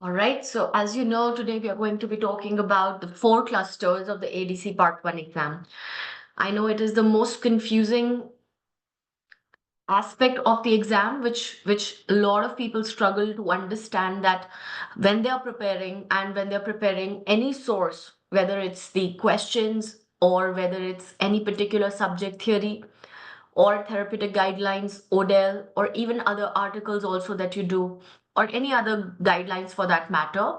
All right, so as you know, today we are going to be talking about the four clusters of the ADC Part 1 exam. I know it is the most confusing aspect of the exam, which a lot of people struggle to understand that when they are preparing and when they're preparing any source, whether it's the questions or whether it's any particular subject theory or therapeutic guidelines, ODEL, or even other articles also that you do, or any other guidelines for that matter.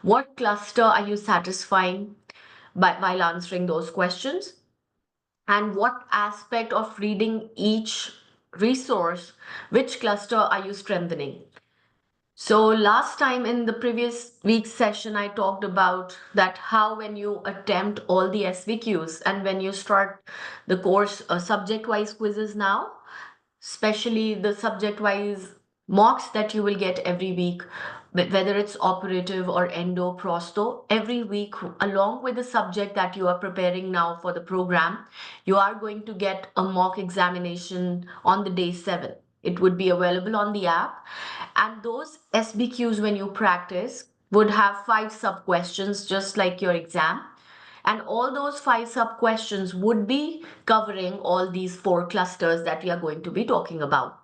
What cluster are you satisfying while answering those questions? And what aspect of reading each resource, which cluster are you strengthening? So last time in the previous week's session, I talked about that how when you attempt all the SVQs and when you start the course subject-wise quizzes now, especially the subject-wise mocks that you will get every week, whether it's operative or endo, prosto, every week, along with the subject that you are preparing now for the program, you are going to get a mock examination on the day 7. It would be available on the app. And those SBQs, when you practice, would have 5 sub questions, just like your exam. And all those 5 sub questions would be covering all these 4 clusters that we are going to be talking about.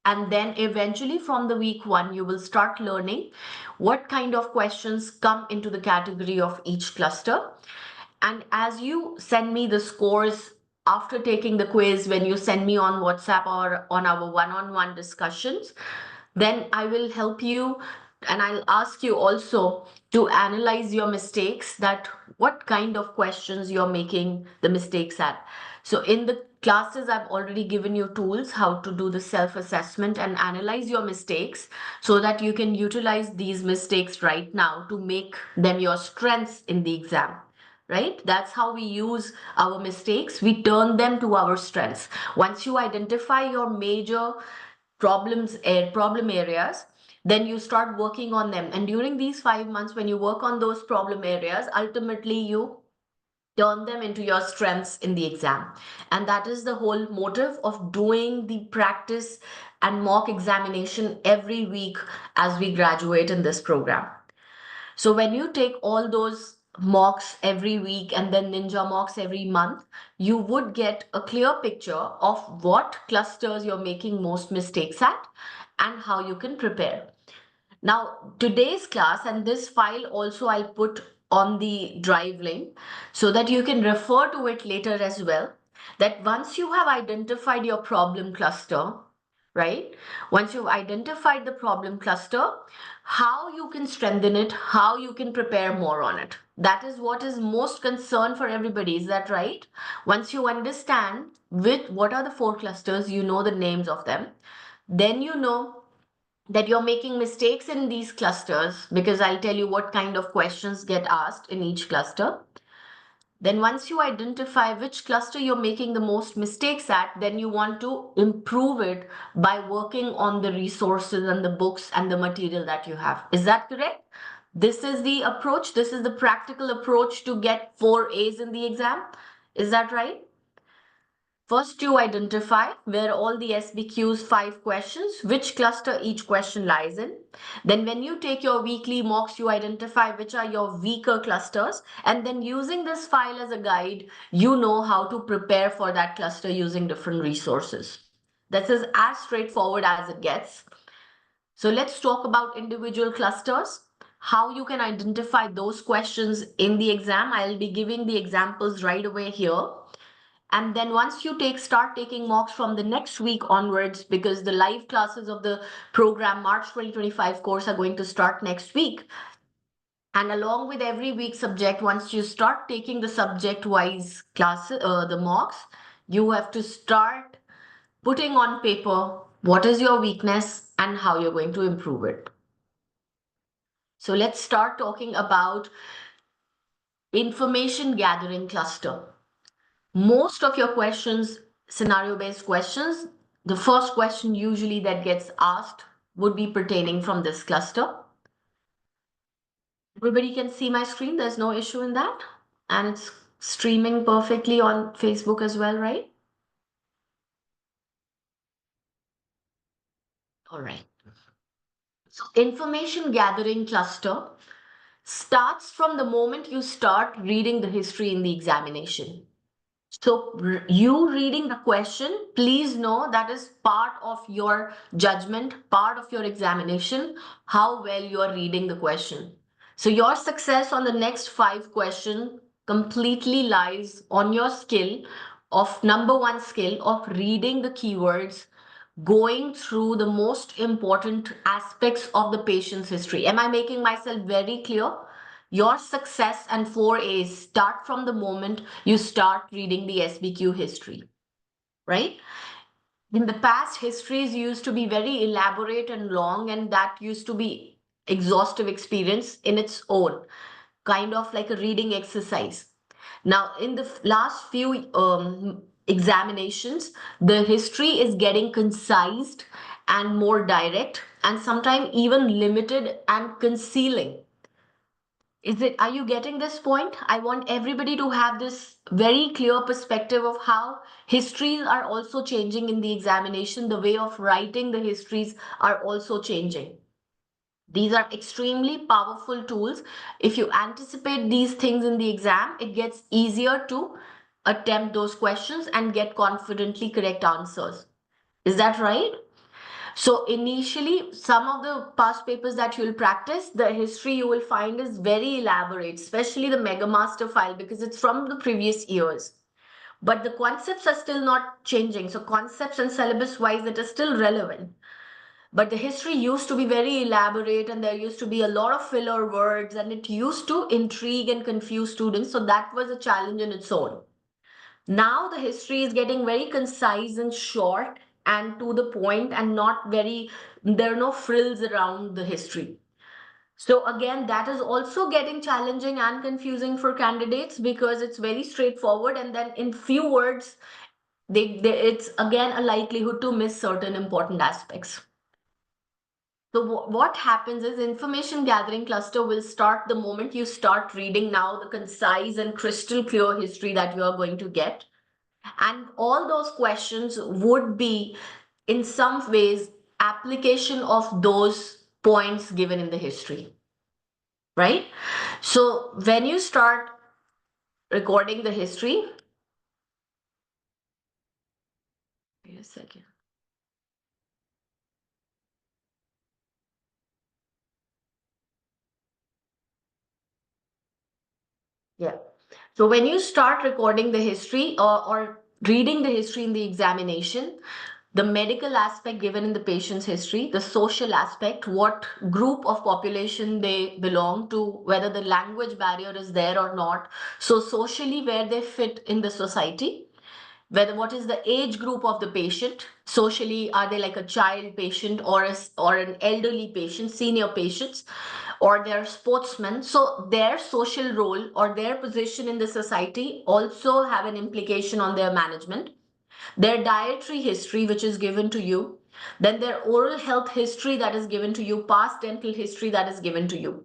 And then eventually from the week 1, you will start learning what kind of questions come into the category of each cluster. And as you send me the scores after taking the quiz, when you send me on WhatsApp or on our one-on-one discussions, then I will help you and I'll ask you also to analyze your mistakes, that what kind of questions you're making the mistakes at. So in the classes, I've already given you tools how to do the self-assessment and analyze your mistakes so that you can utilize these mistakes right now to make them your strengths in the exam. Right? That's how we use our mistakes. We turn them to our strengths. Once you identify your major problem areas, then you start working on them. And during these 5 months, when you work on those problem areas, ultimately you turn them into your strengths in the exam. And that is the whole motive of doing the practice and mock examination every week as we graduate in this program. So when you take all those mocks every week and then ninja mocks every month, you would get a clear picture of what clusters you're making most mistakes at and how you can prepare. Now, today's class and this file also I'll put on the drive link so that you can refer to it later as well. That once you have identified your problem cluster, right? Once you've identified the problem cluster, how you can strengthen it, how you can prepare more on it. That is what is most concern for everybody. Is that right? Once you understand what are the 4 clusters, you know the names of them, then you know that you're making mistakes in these clusters, because I'll tell you what kind of questions get asked in each cluster. Then once you identify which cluster you're making the most mistakes at, then you want to improve it by working on the resources and the books and the material that you have. Is that correct? This is the approach. This is the practical approach to get 4 A's in the exam. Is that right? First, you identify where all the SBQs 5 questions, which cluster each question lies in. Then when you take your weekly mocks, you identify which are your weaker clusters. And then using this file as a guide, you know how to prepare for that cluster using different resources. This is as straightforward as it gets. So let's talk about individual clusters, how you can identify those questions in the exam. I'll be giving the examples right away here. And then once you start taking mocks from the next week onwards, because the live classes of the program March 2025 course are going to start next week. And along with every week subject, once you start taking the subject wise classes, the mocks, you have to start putting on paper what is your weakness and how you're going to improve it. So let's start talking about information gathering cluster. Most of your questions, scenario-based questions, the first question usually that gets asked would be pertaining from this cluster. Everybody can see my screen. There's no issue in that. And it's streaming perfectly on Facebook as well, right? All right. So information gathering cluster starts from the moment you start reading the history in the examination. So, you reading the question, please know that is part of your judgment, part of your examination, how well you are reading the question. So, your success on the next five questions completely lies on your skill of number one skill of reading the keywords, going through the most important aspects of the patient's history. Am I making myself very clear? Your success and 4As start from the moment you start reading the SBQ history, right? In the past, histories used to be very elaborate and long, and that used to be exhaustive experience in its own, kind of like a reading exercise. Now, in the last few examinations, the history is getting concised and more direct, and sometimes even limited and concealing. Are you getting this point? I want everybody to have this very clear perspective of how histories are also changing in the examination. The way of writing the histories are also changing. These are extremely powerful tools. If you anticipate these things in the exam, it gets easier to attempt those questions and get confidently correct answers. Is that right? So initially, some of the past papers that you'll practice, the history you will find is very elaborate, especially the Mega Master file because it's from the previous years. But the concepts are still not changing. So concepts and syllabus wise, it is still relevant. But the history used to be very elaborate and there used to be a lot of filler words and it used to intrigue and confuse students. So that was a challenge in its own. Now the history is getting very concise and short and to the point and not very, there are no frills around the history. So again, that is also getting challenging and confusing for candidates because it's very straightforward and then in few words, it's again a likelihood to miss certain important aspects. So what happens is information gathering cluster will start the moment you start reading now the concise and crystal clear history that you are going to get. And all those questions would be, in some ways, application of those points given in the history, right? So when you start recording the history, wait a second. Yeah. So when you start recording the history or reading the history in the examination, the medical aspect given in the patient's history, the social aspect, what group of population they belong to, whether the language barrier is there or not. So socially, where they fit in the society, whether what is the age group of the patient, socially, are they like a child patient or an elderly patient, senior patients, or they're sportsmen. So their social role or their position in the society also have an implication on their management, their dietary history, which is given to you, then their oral health history that is given to you, past dental history that is given to you.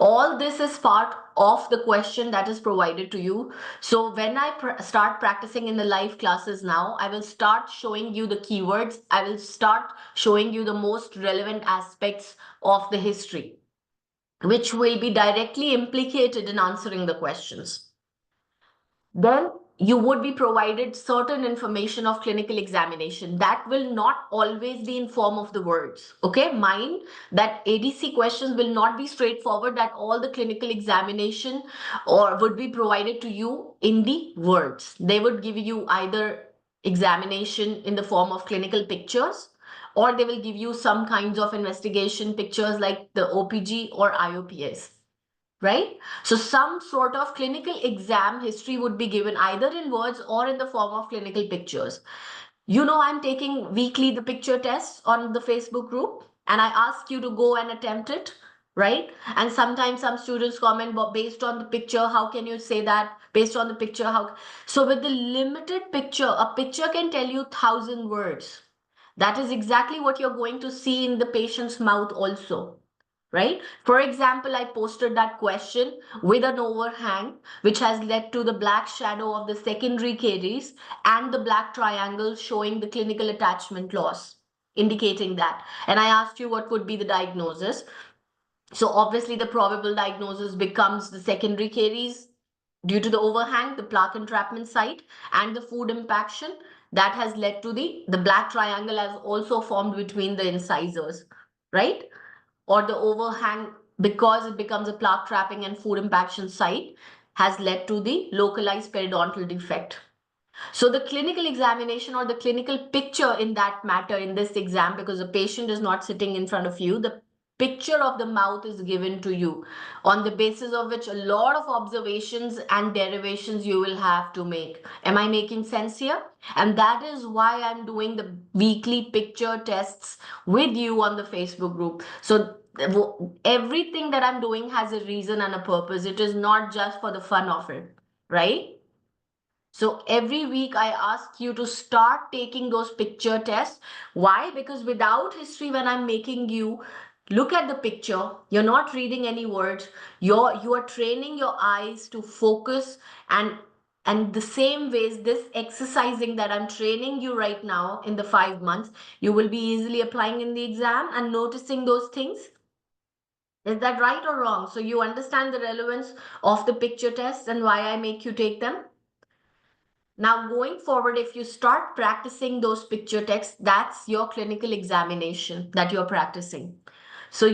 All this is part of the question that is provided to you. So when I start practicing in the live classes now, I will start showing you the keywords. I will start showing you the most relevant aspects of the history, which will be directly implicated in answering the questions. Then you would be provided certain information of clinical examination that will not always be in form of the words. Okay, mind that ADC questions will not be straightforward, that all the clinical examination or would be provided to you in the words. They would give you either examination in the form of clinical pictures, or they will give you some kinds of investigation pictures like the OPG or IOPS, right? So some sort of clinical exam history would be given either in words or in the form of clinical pictures. You know, I'm taking weekly the picture tests on the Facebook group, and I ask you to go and attempt it, right? And sometimes some students comment, but based on the picture, how can you say that? Based on the picture, how? So with the limited picture, a picture can tell you 1,000 words. That is exactly what you're going to see in the patient's mouth also, right? For example, I posted that question with an overhang, which has led to the black shadow of the secondary caries and the black triangle showing the clinical attachment loss. indicating that. And I asked you what would be the diagnosis. So obviously the probable diagnosis becomes the secondary caries due to the overhang, the plaque entrapment site, and the food impaction that has led to the black triangle has also formed between the incisors, right? Or the overhang, because it becomes a plaque trapping and food impaction site, has led to the localized periodontal defect. So the clinical examination or the clinical picture in that matter in this exam, because the patient is not sitting in front of you, the picture of the mouth is given to you, on the basis of which a lot of observations and derivations you will have to make. Am I making sense here? And that is why I'm doing the weekly picture tests with you on the Facebook group. So everything that I'm doing has a reason and a purpose. It is not just for the fun of it, right? So every week I ask you to start taking those picture tests. Why? Because without history, when I'm making you look at the picture, you're not reading any words. You are training your eyes to focus, and the same ways this exercising that I'm training you right now in the 5 months, you will be easily applying in the exam and noticing those things. Is that right or wrong? So you understand the relevance of the picture tests and why I make you take them? Now, going forward, if you start practicing those picture texts, that's your clinical examination that you're practicing. So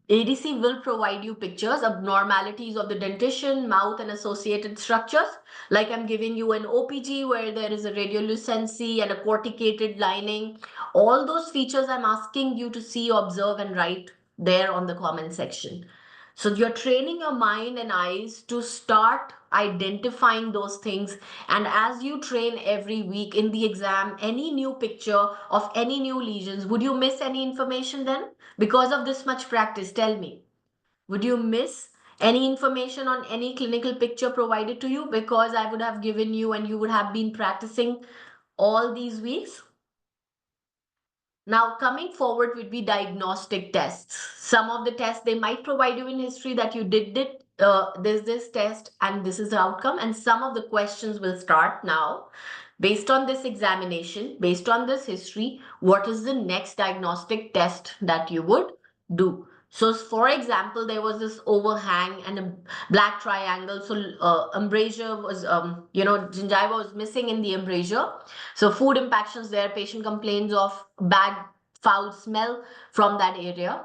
ADC will provide you pictures, abnormalities of the dentition, mouth, and associated structures. Like I'm giving you an OPG where there is a radiolucency and a corticated lining. All those features I'm asking you to see, observe, and write there on the comment section. So you're training your mind and eyes to start identifying those things. And as you train every week in the exam, any new picture of any new lesions, would you miss any information then? Because of this much practice, tell me. Would you miss any information on any clinical picture provided to you because I would have given you and you would have been practicing all these weeks? Now, coming forward would be diagnostic tests. Some of the tests they might provide you in history that you did it. There's this test and this is the outcome. And some of the questions will start now. Based on this examination, based on this history, what is the next diagnostic test that you would do? So, for example, there was this overhang and a black triangle. So, embrasure was, gingiva was missing in the embrasure. So, food impactions there, patient complains of bad, foul smell from that area.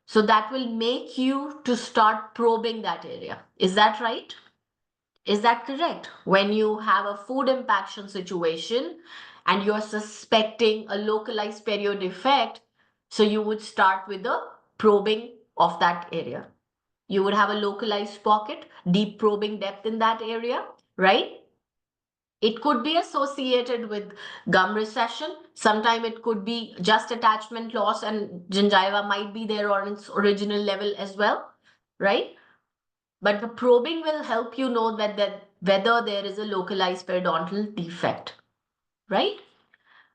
So, that will make you to start probing that area. Is that right? Is that correct? When you have a food impaction situation and you're suspecting a localized perio defect, so you would start with the probing of that area. You would have a localized pocket, deep probing depth in that area, right? It could be associated with gum recession. Sometimes it could be just attachment loss and gingiva might be there on its original level as well, right? But the probing will help you know that whether there is a localized periodontal defect, right?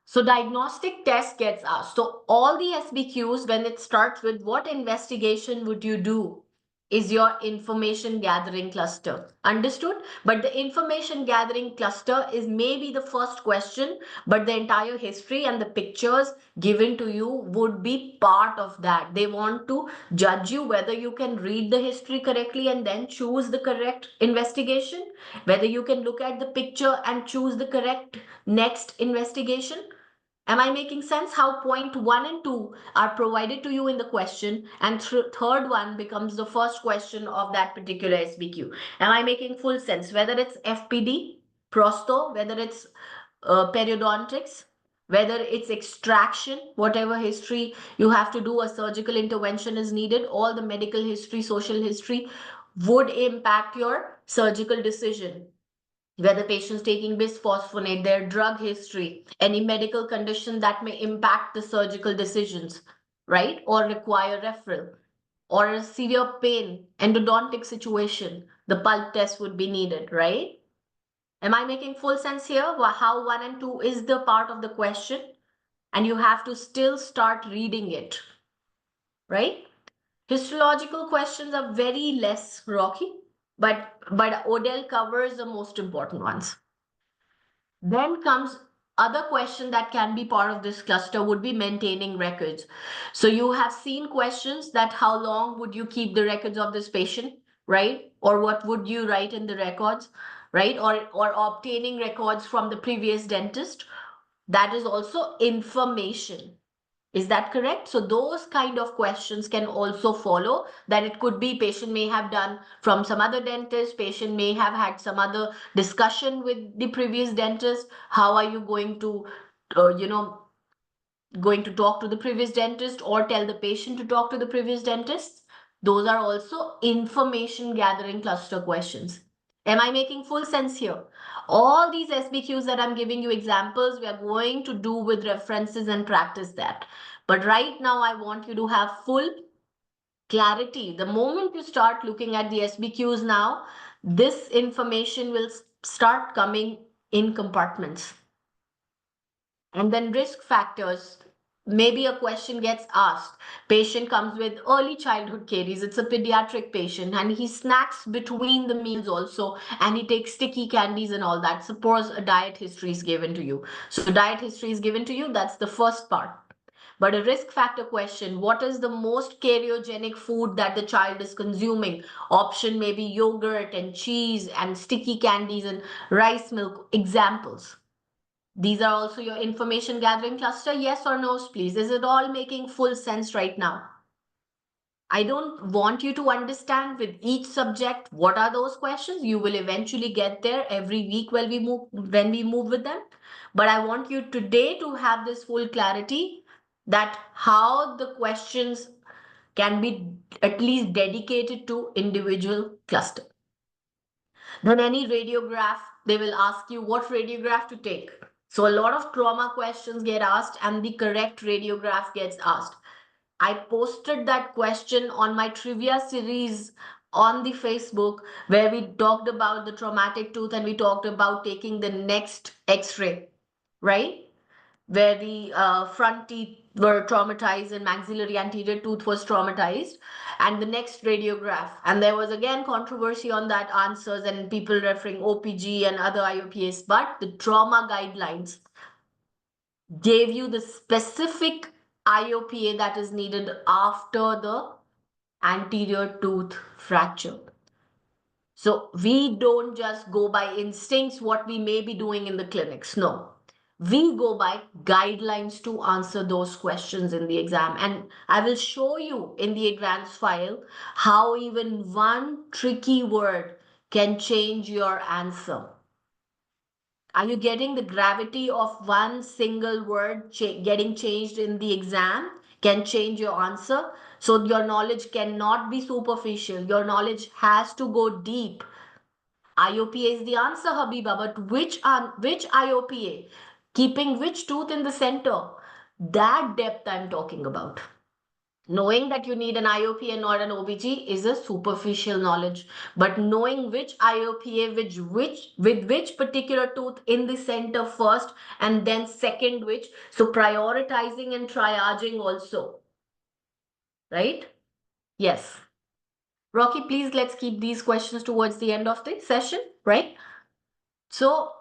So diagnostic test gets asked. So all the SBQs, when it starts with what investigation would you do, is your information gathering cluster. Understood? But the information gathering cluster is maybe the first question, but the entire history and the pictures given to you would be part of that. They want to judge you whether you can read the history correctly and then choose the correct investigation, whether you can look at the picture and choose the correct next investigation. Am I making sense? How point 1 and 2 are provided to you in the question, and third one becomes the first question of that particular SBQ. Am I making full sense? Whether it's FPD, prosto, whether it's periodontics, whether it's extraction, whatever history you have to do, a surgical intervention is needed, all the medical history, social history would impact your surgical decision, whether patients taking bisphosphonate, their drug history, any medical condition that may impact the surgical decisions, right? Or require referral, or a severe pain, endodontic situation, the pulp test would be needed, right? Am I making full sense here? How 1 and 2 is the part of the question, and you have to still start reading it, right? Histological questions are very less rocky, but Odell covers the most important ones. Then comes other question that can be part of this cluster would be maintaining records. So you have seen questions that how long would you keep the records of this patient, right? Or what would you write in the records, right? Or obtaining records from the previous dentist. That is also information. Is that correct? So those kind of questions can also follow, that it could be patient may have done from some other dentist, patient may have had some other discussion with the previous dentist. How are you going to, you know, going to talk to the previous dentist or tell the patient to talk to the previous dentist? Those are also information gathering cluster questions. Am I making full sense here? All these SBQs that I'm giving you examples, we are going to do with references and practice that. But right now, I want you to have full clarity. The moment you start looking at the SBQs now, this information will start coming in compartments. And then risk factors. Maybe a question gets asked. Patient comes with early childhood caries. It's a pediatric patient and he snacks between the meals also, and he takes sticky candies and all that. Suppose a diet history is given to you. So diet history is given to you. That's the first part. But a risk factor question, what is the most cariogenic food that the child is consuming? Option may be yogurt and cheese and sticky candies and rice milk. Examples. These are also your information gathering cluster. Yes or no, please. Is it all making full sense right now? I don't want you to understand with each subject what are those questions. You will eventually get there every week when we move with them. But I want you today to have this full clarity that how the questions can be at least dedicated to individual cluster. Then any radiograph, they will ask you what radiograph to take. So a lot of trauma questions get asked and the correct radiograph gets asked. I posted that question on my trivia series on the Facebook where we talked about the traumatic tooth and we talked about taking the next X-ray, right? Where the front teeth were traumatized and maxillary anterior tooth was traumatized, and the next radiograph. And there was again controversy on that answers and people referring OPG and other IOPs, but the trauma guidelines gave you the specific IOPA that is needed after the anterior tooth fracture. So we don't just go by instincts, what we may be doing in the clinics. No, we go by guidelines to answer those questions in the exam. And I will show you in the advanced file how even one tricky word can change your answer. Are you getting the gravity of one single word getting changed in the exam can change your answer? So your knowledge cannot be superficial. Your knowledge has to go deep. IOPA is the answer, Habiba, but which IOPA? Keeping which tooth in the center? That depth I'm talking about. Knowing that you need an IOPA and not an OBG is a superficial knowledge, but knowing which IOPA, with which particular tooth in the center first, and then second which, so prioritizing and triaging also, right? Yes. Rocky, please let's keep these questions towards the end of the session, right? So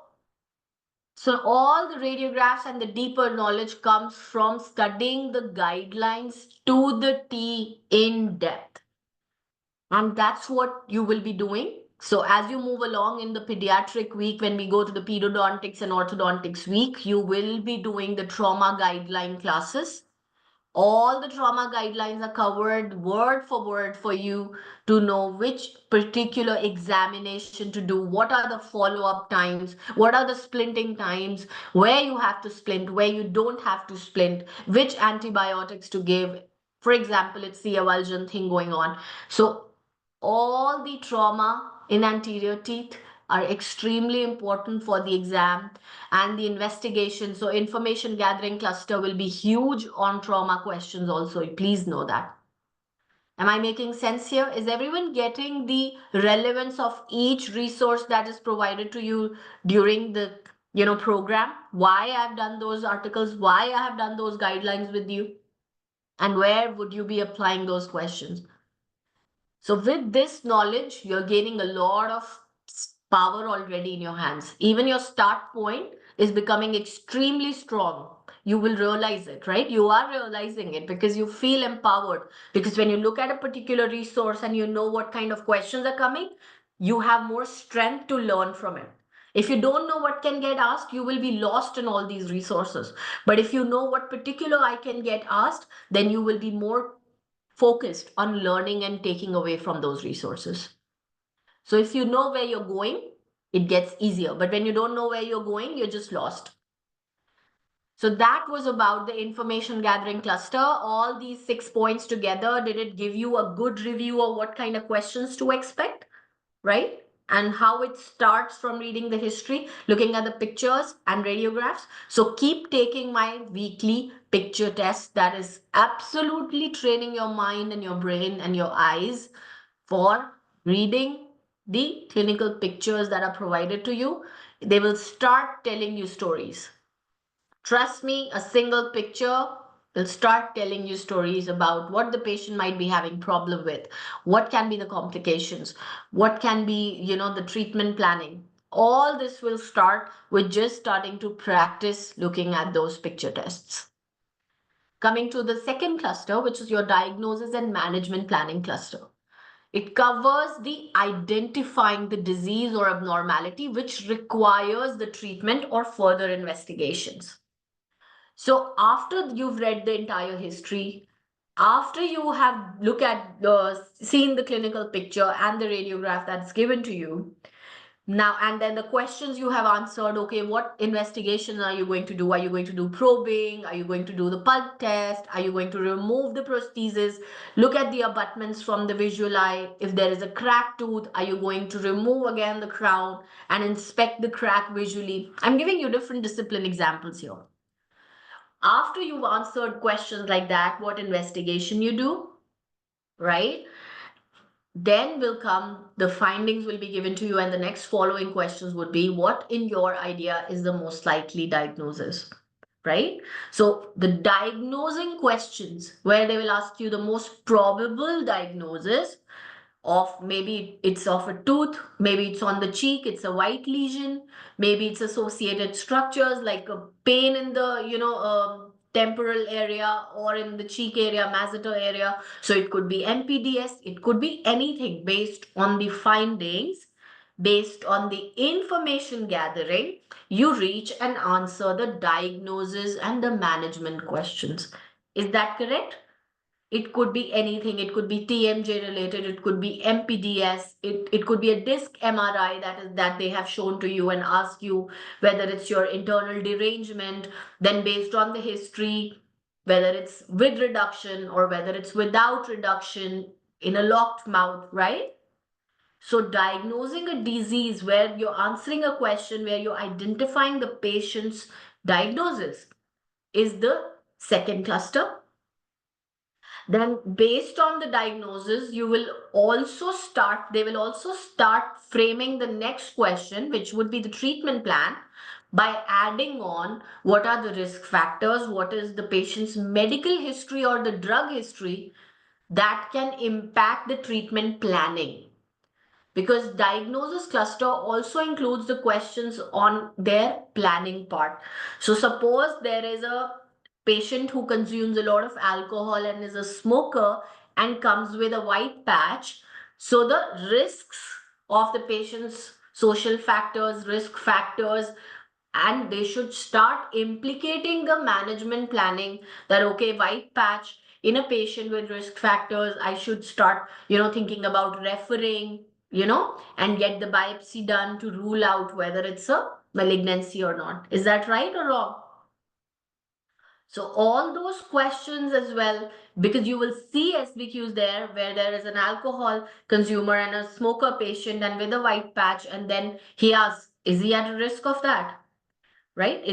all the radiographs and the deeper knowledge comes from studying the guidelines to the T in depth. And that's what you will be doing. So as you move along in the pediatric week, when we go to the pedodontics and orthodontics week, you will be doing the trauma guideline classes. All the trauma guidelines are covered word for word for you to know which particular examination to do, what are the follow-up times, what are the splinting times, where you have to splint, where you don't have to splint, which antibiotics to give. For example, it's the avulsion thing going on. So all the trauma in anterior teeth are extremely important for the exam and the investigation. So information gathering cluster will be huge on trauma questions also. Please know that. Am I making sense here? Is everyone getting the relevance of each resource that is provided to you during the program? Why I've done those articles, why I have done those guidelines with you, and where would you be applying those questions? So with this knowledge, you're gaining a lot of power already in your hands. Even your start point, is becoming extremely strong. You will realize it, right? You are realizing it because you feel empowered. Because when you look at a particular resource and you know what kind of questions are coming, you have more strength to learn from it. If you don't know what can get asked, you will be lost in all these resources. But if you know what particular I can get asked, then you will be more focused on learning and taking away from those resources. So if you know where you're going, it gets easier. But when you don't know where you're going, you're just lost. So that was about the information gathering cluster. All these 6 points together, did it give you a good review of what kind of questions to expect, right? And how it starts from reading the history, looking at the pictures and radiographs. So keep taking my weekly picture test. That is absolutely training your mind and your brain and your eyes for reading the clinical pictures that are provided to you. They will start telling you stories. Trust me, a single picture will start telling you stories about what the patient might be having problem with, what can be the complications, what can be, the treatment planning. All this will start with just starting to practice looking at those picture tests. Coming to the second cluster, which is your diagnosis and management planning cluster. It covers the identifying the disease or abnormality which requires the treatment or further investigations. So after you've read the entire history, after you have seen the clinical picture and the radiograph that's given to you, now and then the questions you have answered, okay, what investigations are you going to do? Are you going to do probing? Are you going to do the pulse test? Are you going to remove the prosthesis? Look at the abutments from the visual eye. If there is a cracked tooth, are you going to remove again the crown and inspect the crack visually? I'm giving you different discipline examples here. After you've answered questions like that, what investigation you do, right? Then will come the findings will be given to you, and the next following questions would be what in your idea is the most likely diagnosis, right? So the diagnosing questions where they will ask you the most probable diagnosis of, maybe it's of a tooth, maybe it's on the cheek, it's a white lesion, maybe it's associated structures like a pain in the temporal area or in the cheek area, masseter area. So it could be MPDS, it could be anything based on the findings, based on the information gathering. You reach and answer the diagnosis and the management questions. Is that correct? It could be anything. It could be TMJ related. It could be MPDS. It could be a disc MRI that they have shown to you and ask you whether it's your internal derangement. Then based on the history, whether it's with reduction or whether it's without reduction in a locked mouth, right? So diagnosing a disease where you're answering a question, where you're identifying the patient's diagnosis is the second cluster. Then based on the diagnosis, they will also start framing the next question, which would be the treatment plan, by adding on what are the risk factors, what is the patient's medical history or the drug history that can impact the treatment planning. Because diagnosis cluster also includes the questions on their planning part. So suppose there is a patient who consumes a lot of alcohol and is a smoker and comes with a white patch. So the risks of the patient's social factors, risk factors, and they should start implicating the management planning that, okay, white patch in a patient with risk factors, I should start, thinking about referring, and get the biopsy done to rule out whether it's a malignancy or not. Is that right or wrong? So all those questions as well, because you will see SBQs there where there is an alcohol consumer and a smoker patient and with a white patch, and then he asks, is he at a risk of that? Right?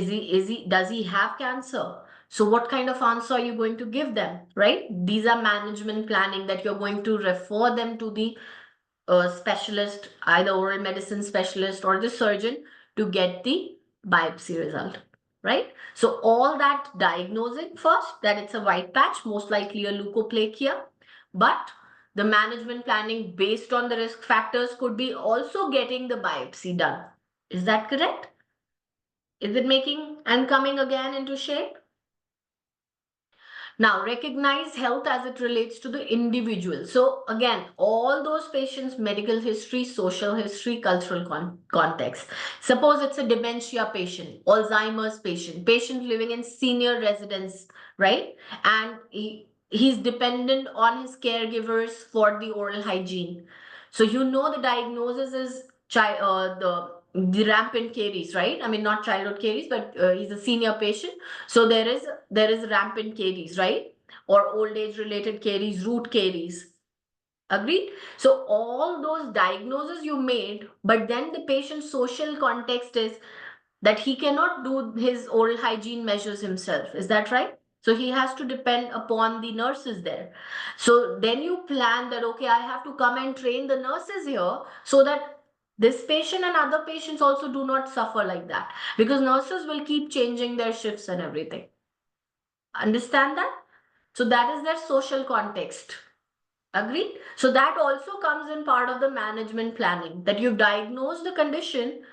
Does he have cancer? So what kind of answer are you going to give them? Right? These are management planning that you're going to refer them to the specialist, either oral medicine specialist or the surgeon, to get the biopsy result, right? So all that diagnosing first, that it's a white patch, most likely a leukoplakia, but the management planning based on the risk factors could be also getting the biopsy done. Is that correct? Is it making and coming again into shape? Now, recognize health as it relates to the individual. So, again, all those patients' medical history, social history, cultural context. Suppose it's a dementia patient, Alzheimer's patient, patient living in senior residence, right? And he's dependent on his caregivers for the oral hygiene. So, you know, the diagnosis is the rampant caries, right? I mean, not childhood caries, but he's a senior patient. So there is rampant caries, right? Or old age related caries, root caries. Agreed? So all those diagnoses you made, but then the patient's social context is that he cannot do his oral hygiene measures himself. Is that right? So he has to depend upon the nurses there. So then you plan that, okay, I have to come and train the nurses here so that this patient and other patients also do not suffer like that, because nurses will keep changing their shifts and everything. Understand that? So that is their social context. Agree? So that also comes in part of the management planning, that you've diagnosed the condition,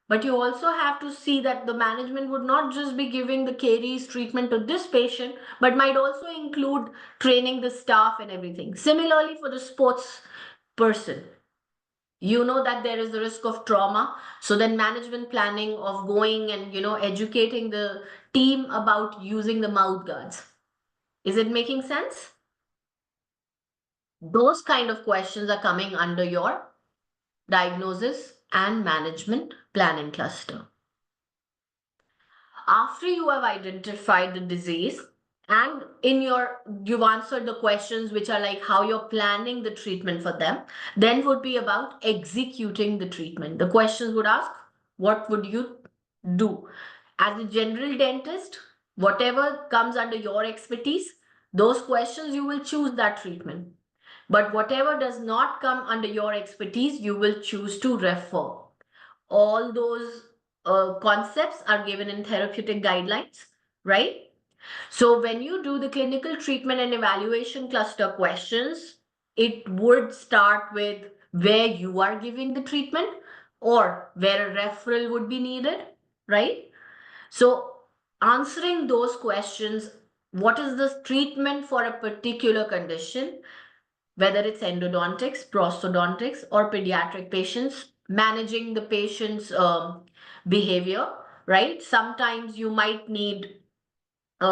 but you also have to see that the management would not just be giving the caries treatment to this patient, but might also include training the staff and everything. Similarly, for the sports person, you know that there is a risk of trauma. So then management planning of going and, educating the team about using the mouth guards. Is it making sense? Those kind of questions are coming under your diagnosis and management planning cluster. After you have identified the disease and you've answered the questions which are like how you're planning the treatment for them, then would be about executing the treatment. The questions would ask, what would you do? As a general dentist, whatever comes under your expertise, those questions you will choose that treatment. But whatever does not come under your expertise, you will choose to refer. All those concepts are given in therapeutic guidelines, right? So when you do the clinical treatment and evaluation cluster questions, it would start with where you are giving the treatment or where a referral would be needed, right? So answering those questions, what is the treatment for a particular condition, whether it's endodontics, prosthodontics, or pediatric patients, managing the patient's behavior, right? Sometimes you might need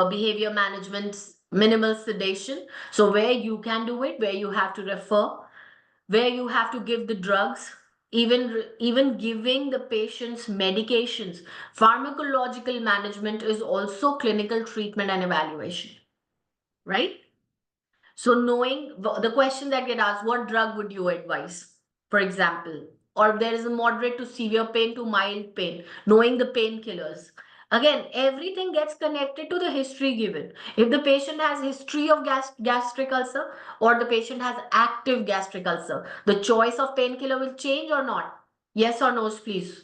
behavior management, minimal sedation. So, where you can do it, where you have to refer, where you have to give the drugs, even giving the patient's medications. Pharmacological management is also clinical treatment and evaluation, right? So knowing the question that get asked, what drug would you advise, for example, or there is a moderate to severe pain to mild pain, knowing the painkillers. Again, everything gets connected to the history given. If the patient has history of gastric ulcer or the patient has active gastric ulcer, the choice of painkiller will change or not? Yes or no, please.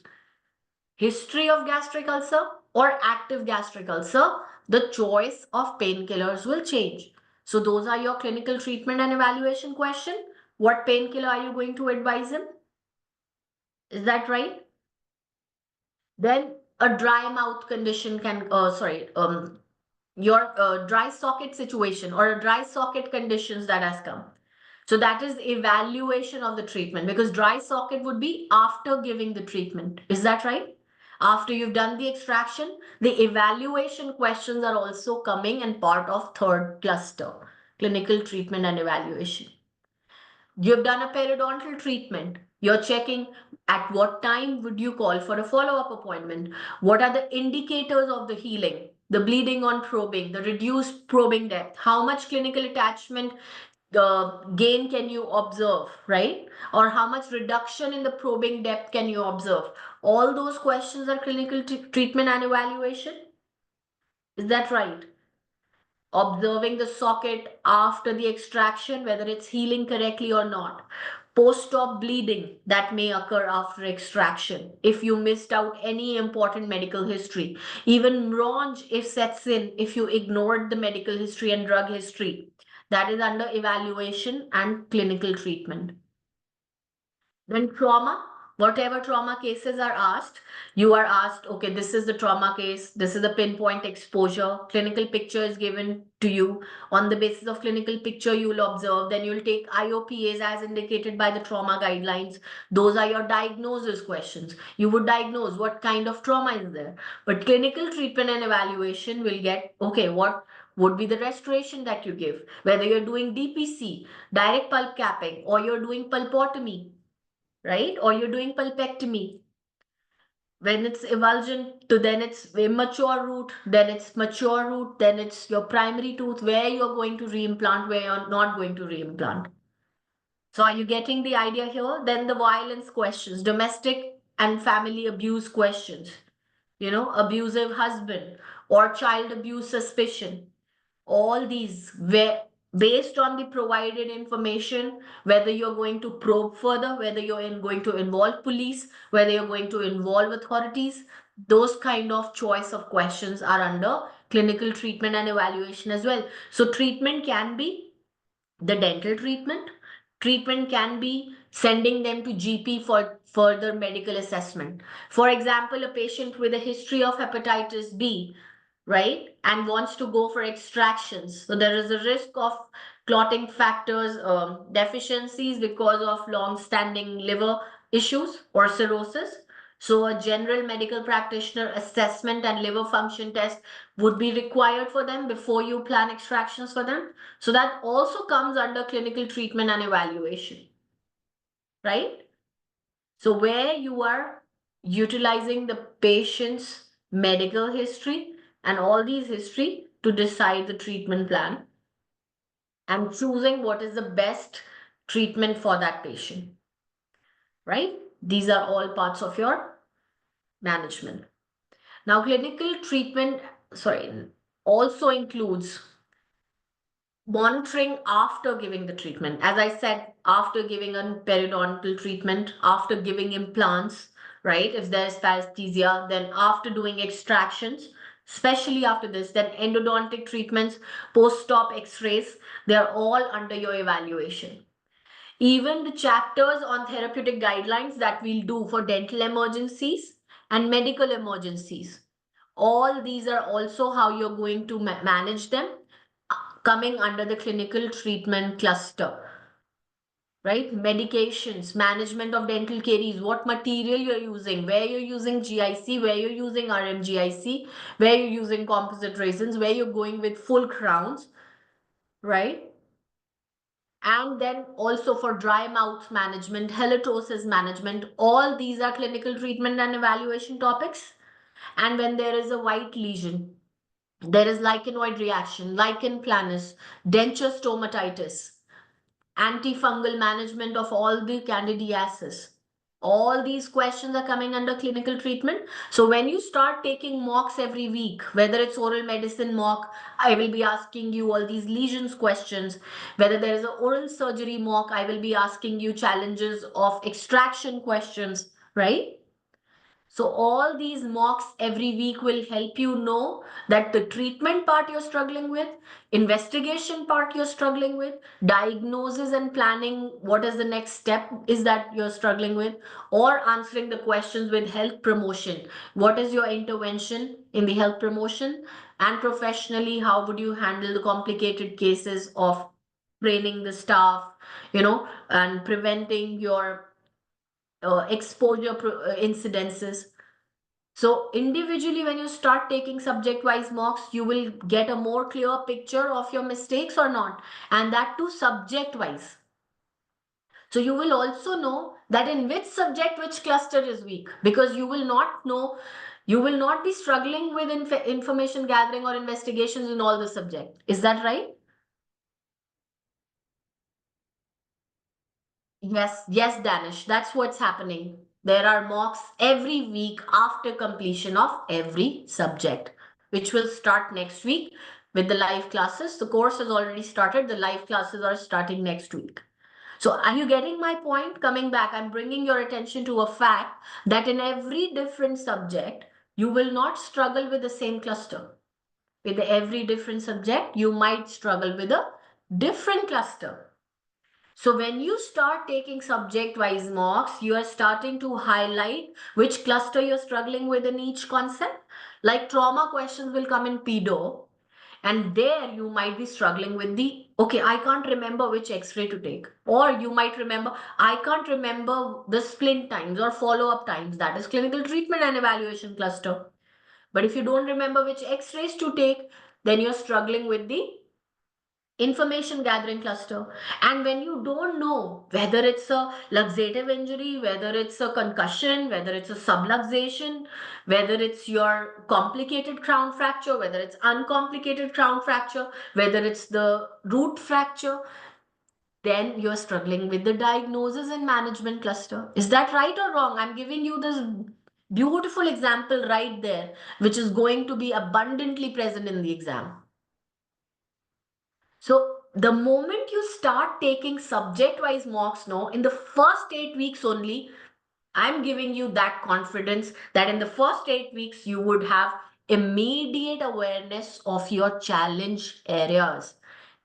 History of gastric ulcer or active gastric ulcer, the choice of painkillers will change. So those are your clinical treatment and evaluation question. What painkiller are you going to advise him? Is that right? Then a dry mouth condition can, your dry socket situation or a dry socket conditions that has come. So that is evaluation of the treatment, because dry socket would be after giving the treatment. Is that right? After you've done the extraction, the evaluation questions are also coming and part of third cluster, clinical treatment and evaluation. You've done a periodontal treatment. You're checking at what time would you call for a follow-up appointment? What are the indicators of the healing? The bleeding on probing, the reduced probing depth, how much clinical attachment gain can you observe, right? Or how much reduction in the probing depth can you observe? All those questions are clinical treatment and evaluation. Is that right? Observing the socket after the extraction, whether it's healing correctly or not. Post-op bleeding that may occur after extraction if you missed out any important medical history. Even MRONJ if sets in if you ignored the medical history and drug history. That is under evaluation and clinical treatment. Then trauma. Whatever trauma cases are asked, you are asked, okay, this is the trauma case, this is the pinpoint exposure, clinical picture is given to you. On the basis of clinical picture, you will observe, then you'll take IOPAs as indicated by the trauma guidelines. Those are your diagnosis questions. You would diagnose what kind of trauma is there. But clinical treatment and evaluation will get, okay, what would be the restoration that you give, whether you're doing DPC, direct pulp capping, or you're doing pulpotomy, right? Or you're doing pulpectomy. When it's evulgent, to then it's immature root, then it's mature root, then it's your primary tooth, where you're going to reimplant, where you're not going to reimplant. So are you getting the idea here? Then the violence questions, domestic and family abuse questions, abusive husband or child abuse suspicion. All these where based on the provided information, whether you're going to probe further, whether going to involve police, whether you're going to involve authorities, those kind of choice of questions are under clinical treatment and evaluation as well. So treatment can be the dental treatment can be sending them to GP for further medical assessment. For example, a patient with a history of hepatitis B, right, and wants to go for extractions. So there is a risk of clotting factors deficiencies because of long-standing liver issues or cirrhosis. So a general medical practitioner assessment and liver function test would be required for them before you plan extractions for them. So that also comes under clinical treatment and evaluation, right? So where you are utilizing the patient's medical history and all these history to decide the treatment plan and choosing what is the best treatment for that patient, right? These are all parts of your management. Now, clinical treatment, also includes monitoring after giving the treatment. As I said, after giving a periodontal treatment, after giving implants, right? If there's paresthesia, then after doing extractions, especially after this, then endodontic treatments, post-op x-rays, they're all under your evaluation. Even the chapters on therapeutic guidelines that we'll do for dental emergencies and medical emergencies, all these are also how you're going to manage them, coming under the clinical treatment cluster, right? Medications, management of dental caries, what material you're using, where you're using GIC, where you're using RMGIC, where you're using composite resins, where you're going with full crowns, right? And then also for dry mouth management, halitosis management, all these are clinical treatment and evaluation topics. And when there is a white lesion, there is lichenoid reaction, lichen planus, denture stomatitis, antifungal management of all the candidiasis. All these questions are coming under clinical treatment. So when you start taking mocks every week, whether it's oral medicine mock, I will be asking you all these lesions questions. Whether there is an oral surgery mock, I will be asking you challenges of extraction questions, right? So all these mocks every week will help you know that the treatment part you're struggling with, investigation part you're struggling with, diagnosis and planning, what is the next step is that you're struggling with, or answering the questions with health promotion. What is your intervention in the health promotion? And professionally, how would you handle the complicated cases of training the staff, and preventing your exposure incidences. So individually, when you start taking subject-wise mocks, you will get a more clear picture of your mistakes or not, and that too subject-wise. So you will also know that in which subject, which cluster is weak, because you will not know, you will not be struggling with information gathering or investigations in all the subject. Is that right? Yes, Danish, that's what's happening. There are mocks every week after completion of every subject, which will start next week with the live classes. The course has already started. The live classes are starting next week. So are you getting my point? Coming back, I'm bringing your attention to a fact that in every different subject, you will not struggle with the same cluster. With every different subject, you might struggle with a different cluster. So when you start taking subject-wise mocks, you are starting to highlight which cluster you're struggling with in each concept. Like trauma questions will come in pedo, and there you might be struggling with the, okay, I can't remember which X-ray to take. Or you might remember, I can't remember the splint times or follow-up times. That is clinical treatment and evaluation cluster. But if you don't remember which X-rays to take, then you're struggling with the information gathering cluster. And when you don't know whether it's a luxative injury, whether it's a concussion, whether it's a subluxation, whether it's your complicated crown fracture, whether it's uncomplicated crown fracture, whether it's the root fracture, then you're struggling with the diagnosis and management cluster. Is that right or wrong? I'm giving you this beautiful example right there, which is going to be abundantly present in the exam. So the moment you start taking subject-wise mocks now, in the first 8 weeks only, I'm giving you that confidence that in the first 8 weeks, you would have immediate awareness of your challenge areas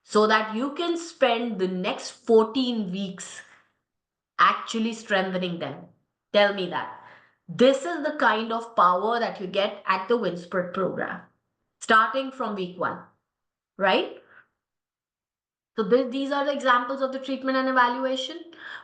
so that you can spend the next 14 weeks actually strengthening them. Tell me that. This is the kind of power that you get at the Winspurt program, starting from week 1, right? So these are the examples of the treatment and evaluation.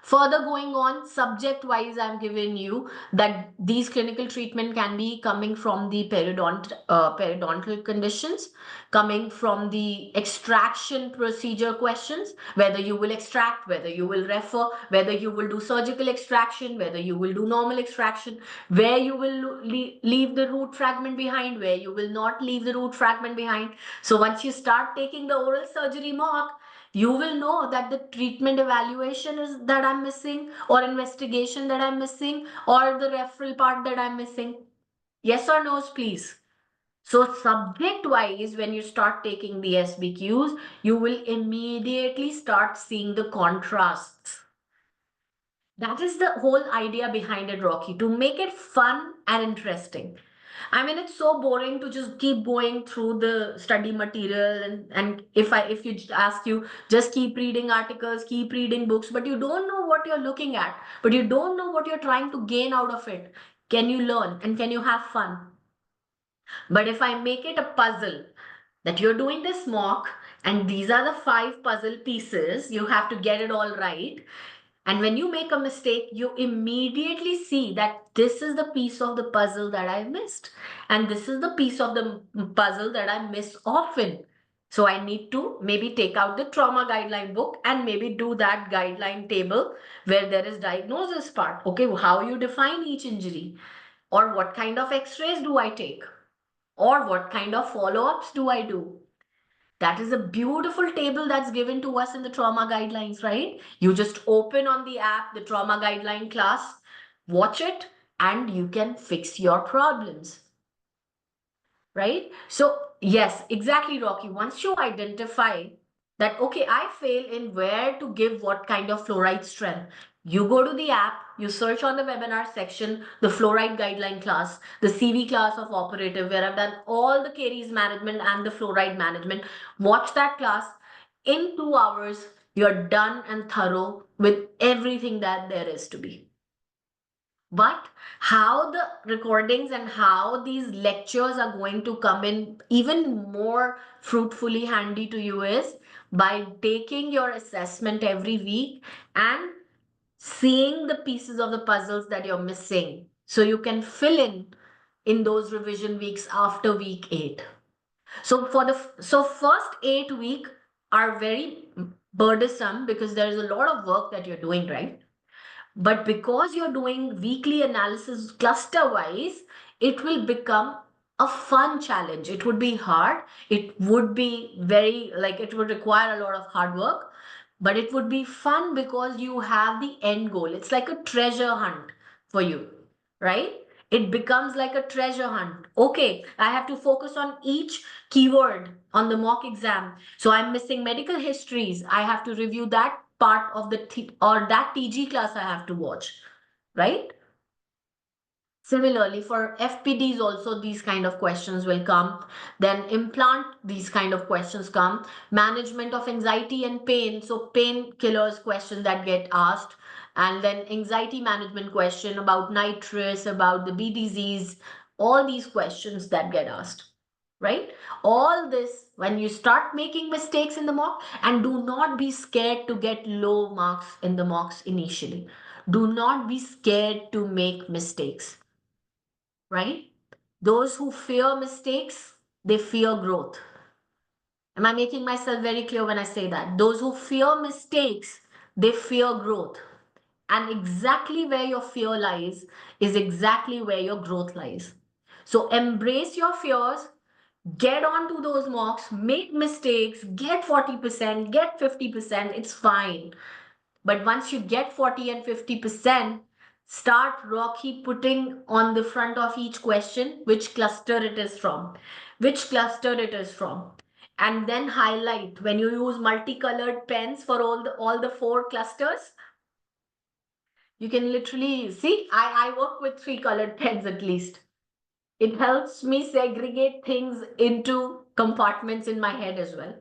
Further going on, subject-wise, I'm giving you that these clinical treatment can be coming from the periodontal conditions, coming from the extraction procedure questions, whether you will extract, whether you will refer, whether you will do surgical extraction, whether you will do normal extraction, where you will leave the root fragment behind, where you will not leave the root fragment behind. So once you start taking the oral surgery mock, you will know that the treatment evaluation is that I'm missing, or investigation that I'm missing, or the referral part that I'm missing. Yes or no's, please. So subject wise, when you start taking the SBQs, you will immediately start seeing the contrasts. That is the whole idea behind it, Rocky, to make it fun and interesting. I mean, it's so boring to just keep going through the study material, and if you ask you, just keep reading articles, keep reading books, but you don't know what you're looking at, but you don't know what you're trying to gain out of it. Can you learn and can you have fun? But if I make it a puzzle that you're doing this mock and these are the 5 puzzle pieces, you have to get it all right. And when you make a mistake, you immediately see that this is the piece of the puzzle that I missed. And this is the piece of the puzzle that I miss often. So I need to maybe take out the trauma guideline book and maybe do that guideline table where there is diagnosis part. Okay, how you define each injury, or what kind of x-rays do I take, or what kind of follow-ups do I do? That is a beautiful table that's given to us in the trauma guidelines, right? You just open on the app, the trauma guideline class, watch it, and you can fix your problems, right? So, yes, exactly, Rocky. Once you identify that, okay, I fail in where to give what kind of fluoride strength, you go to the app, you search on the webinar section, the fluoride guideline class, the CV class of operative, where I've done all the caries management and the fluoride management. Watch that class. In 2 hours, you're done and thorough with everything that there is to be. But how the recordings and how these lectures are going to come in even more fruitfully handy to you is by taking your assessment every week and seeing the pieces of the puzzles that you're missing so you can fill in those revision weeks after week 8. So first 8 week are very burdensome because there is a lot of work that you're doing, right? But because you're doing weekly analysis cluster wise, it will become a fun challenge. It would be hard. It would be very, like, it would require a lot of hard work, but it would be fun because you have the end goal. It's like a treasure hunt for you, right? It becomes like a treasure hunt. Okay, I have to focus on each keyword on the mock exam. So I'm missing medical histories. I have to review that part of the or that TG class I have to watch, right? Similarly, for FPDs also these kind of questions will come. Then implant, these kind of questions come. Management of anxiety and pain. So painkillers question that get asked. And then anxiety management question about nitrous, about the BDZs, all these questions that get asked. Right? All this, when you start making mistakes in the mock, and do not be scared to get low marks in the mocks initially. Do not be scared to make mistakes, right? Those who fear mistakes, they fear growth. Am I making myself very clear when I say that? Those who fear mistakes, they fear growth. And exactly where your fear lies is exactly where your growth lies. So embrace your fears, get onto those mocks, make mistakes, get 40%, get 50%, it's fine. But once you get 40 and 50%, start Rocky putting on the front of each question which cluster it is from, which cluster it is from. And then highlight when you use multicolored pens for all the four clusters. You can literally see, I work with three colored pens at least. It helps me segregate things into compartments in my head as well.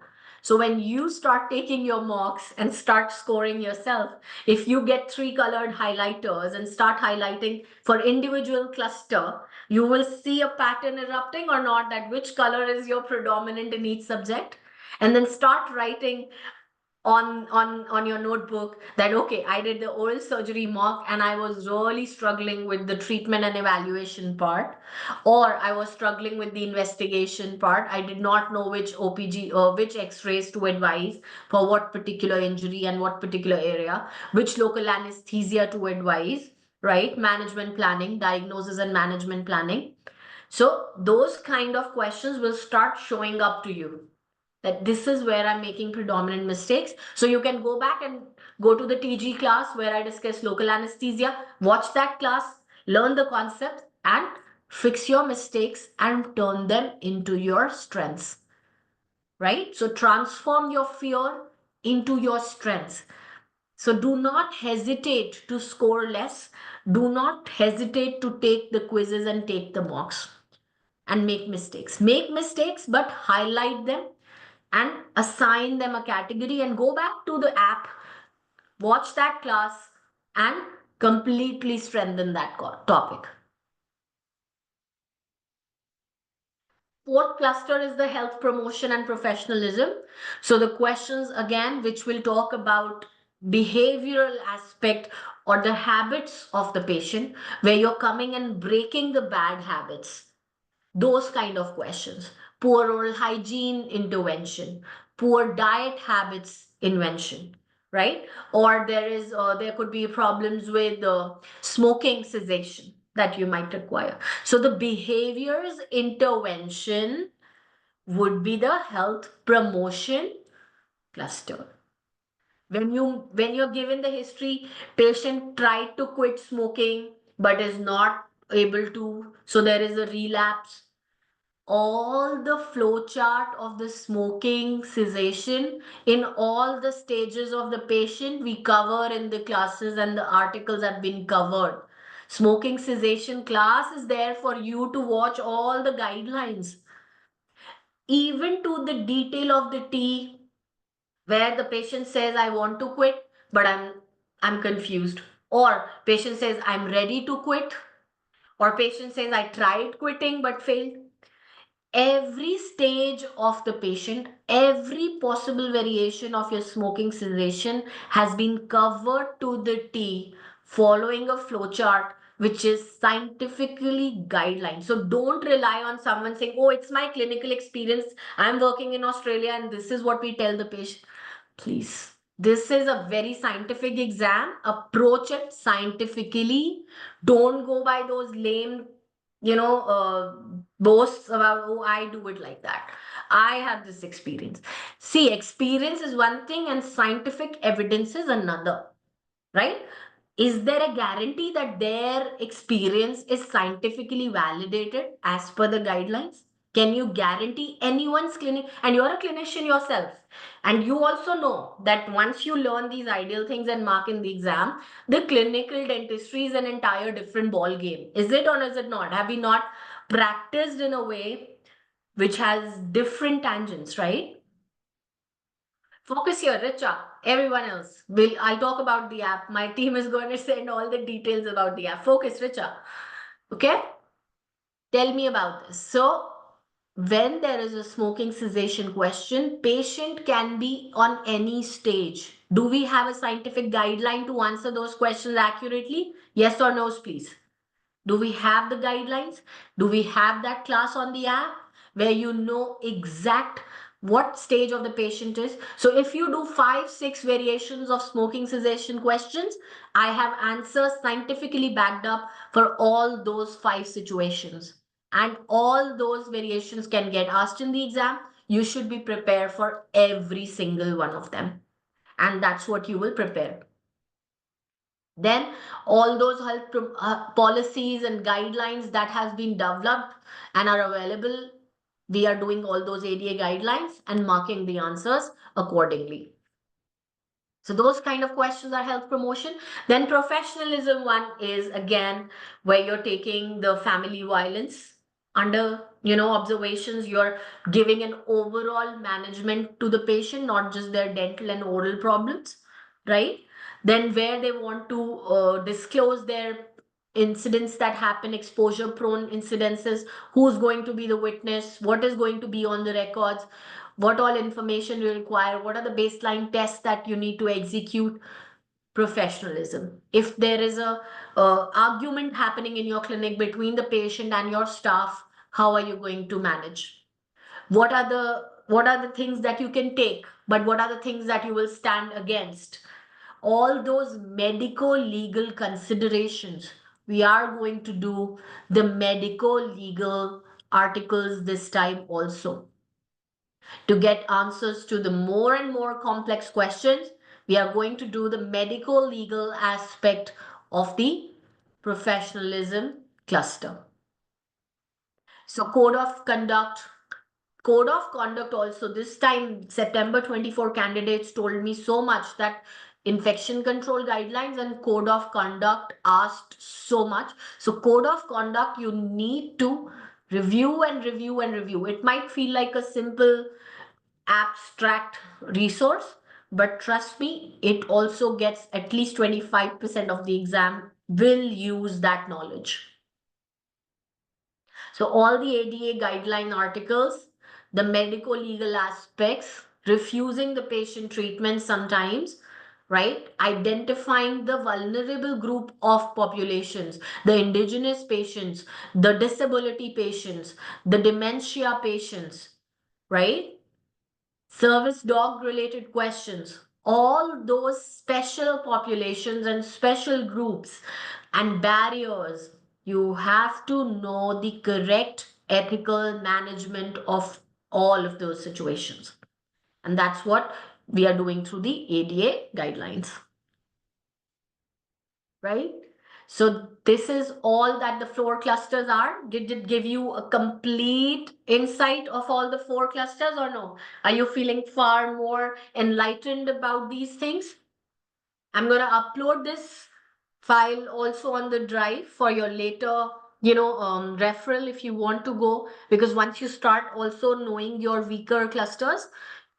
So when you start taking your mocks and start scoring yourself, if you get three colored highlighters and start highlighting for individual cluster, you will see a pattern erupting or not, that which color is your predominant in each subject. And then start writing on your notebook that okay, I did the oral surgery mock and I was really struggling with the treatment and evaluation part, or I was struggling with the investigation part. I did not know which OPG or which x-rays to advise for what particular injury and what particular area, which local anesthesia to advise, right? Management planning, diagnosis and management planning. So those kind of questions will start showing up to you, that this is where I'm making predominant mistakes. So you can go back and go to the TG class where I discuss local anesthesia, watch that class, learn the concept, and fix your mistakes and turn them into your strengths, right? So transform your fear into your strengths. So do not hesitate to score less. Do not hesitate to take the quizzes and take the mocks and make mistakes. Make mistakes, but highlight them and assign them a category and go back to the app, watch that class, and completely strengthen that topic. Fourth cluster is the health promotion and professionalism. So the questions again, which will talk about behavioral aspect or the habits of the patient, where you're coming and breaking the bad habits. Those kind of questions. Poor oral hygiene intervention, poor diet habits invention, right? Or there could be problems with smoking cessation that you might require. So the behaviors intervention would be the health promotion cluster. When you're given the history, patient tried to quit smoking but is not able to, so there is a relapse. All the flow chart of the smoking cessation in all the stages of the patient we cover in the classes, and the articles have been covered. Smoking cessation class is there for you to watch all the guidelines, even to the detail of the T, where the patient says I want to quit but I'm confused, or patient says I'm ready to quit, or patient says I tried quitting but failed. Every stage of the patient, every possible variation of your smoking cessation has been covered to the T, following a flowchart which is scientifically guideline. So don't rely on someone saying, oh, it's my clinical experience, I'm working in Australia and this is what we tell the patient. Please. This is a very scientific exam. Approach it scientifically. Don't go by those lame, boasts about, oh, I do it like that. I have this experience. See, experience is one thing and scientific evidence is another, right? Is there a guarantee that their experience is scientifically validated as per the guidelines? Can you guarantee anyone's clinic? And you're a clinician yourself. And you also know that once you learn these ideal things and mark in the exam, the clinical dentistry is an entire different ball game. Is it or is it not? Have we not practiced in a way which has different tangents, right? Focus here, Richa. Everyone else. I'll talk about the app. My team is going to send all the details about the app. Focus, Richa. Okay? Tell me about this. So, when there is a smoking cessation question, patient can be on any stage. Do we have a scientific guideline to answer those questions accurately? Yes or no, please. Do we have the guidelines? Do we have that class on the app where you know exact what stage of the patient is? So if you do 5, 6 variations of smoking cessation questions, I have answers scientifically backed up for all those 5 situations. And all those variations can get asked in the exam. You should be prepared for every single one of them. And that's what you will prepare. Then all those health policies and guidelines that has been developed and are available, we are doing all those ADA guidelines and marking the answers accordingly. So those kind of questions are health promotion. Then professionalism one is again where you're taking the family violence under observations. You're giving an overall management to the patient, not just their dental and oral problems, right? Then where they want to disclose their incidents that happen, exposure prone incidences, who's going to be the witness, what is going to be on the records, what all information you require, what are the baseline tests that you need to execute. Professionalism. If there is a argument happening in your clinic between the patient and your staff, how are you going to manage? What are the things that you can take, but what are the things that you will stand against? All those medical legal considerations. We are going to do the medical legal articles this time also. To get answers to the more and more complex questions, we are going to do the medical legal aspect of the professionalism cluster. So code of conduct. Code of conduct also, this time September 24 candidates told me so much that infection control guidelines and code of conduct asked so much. So code of conduct, you need to review and review and review. It might feel like a simple abstract resource, but trust me, it also gets at least 25% of the exam will use that knowledge. So all the ADA guideline articles, the medical legal aspects, refusing the patient treatment sometimes, right? Identifying the vulnerable group of populations, the indigenous patients, the disability patients, the dementia patients, right? Service dog related questions, all those special populations and special groups and barriers. You have to know the correct ethical management of all of those situations. And that's what we are doing through the ADA guidelines, right? So this is all that the 4 clusters are. Did it give you a complete insight of all the 4 clusters or no? Are you feeling far more enlightened about these things? I'm going to upload this file also on the drive for your later, referral if you want to go, because once you start also knowing your weaker clusters,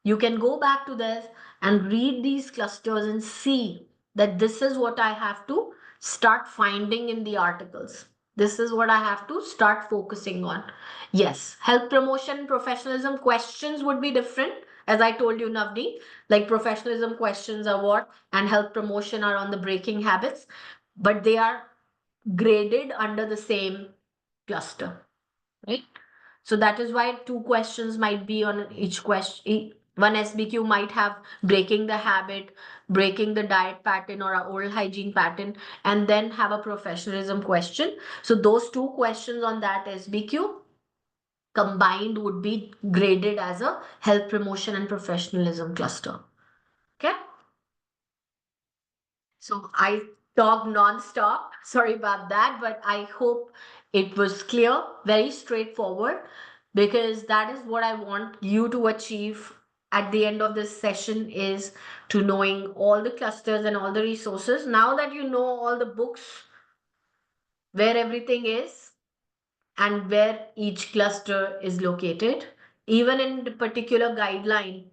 you can go back to this and read these clusters and see that this is what I have to start finding in the articles. This is what I have to start focusing on. Yes, health promotion, professionalism questions would be different. As I told you, Navneet, like professionalism questions are what, and health promotion are on the breaking habits, but they are graded under the same cluster, right? So that is why 2 questions might be on each question. One SBQ might have breaking the habit, breaking the diet pattern or a oral hygiene pattern, and then have a professionalism question. So those 2 questions on that SBQ combined would be graded as a health promotion and professionalism cluster. Okay. So I talk non-stop. Sorry about that, but I hope it was clear, very straightforward. because that is what I want you to achieve at the end of this session, is to knowing all the clusters and all the resources. Now that you know all the books, where everything is and where each cluster is located, even in the particular guideline,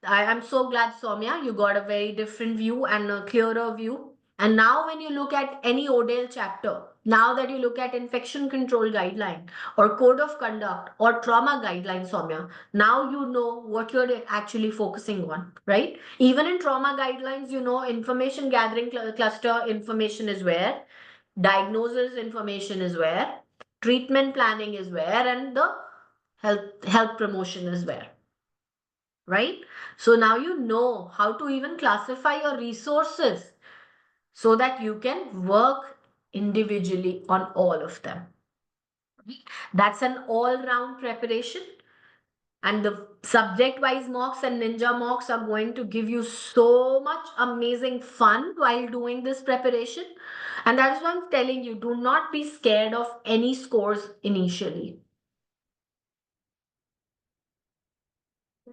I'm so glad, Soumya, you got a very different view and a clearer view. And now, when you look at any ODL chapter, now that you look at infection control guideline or code of conduct or trauma guideline, Soumya, now you know what you're actually focusing on, right? Even in trauma guidelines, you know, information gathering cluster information is where, diagnosis information is where, treatment planning is where, and the health promotion is where, right? So now you know how to even classify your resources so that you can work individually on all of them. That's an all-round preparation. And the subject-wise mocks and ninja mocks are going to give you so much amazing fun while doing this preparation. And that's why I'm telling you, do not be scared of any scores initially.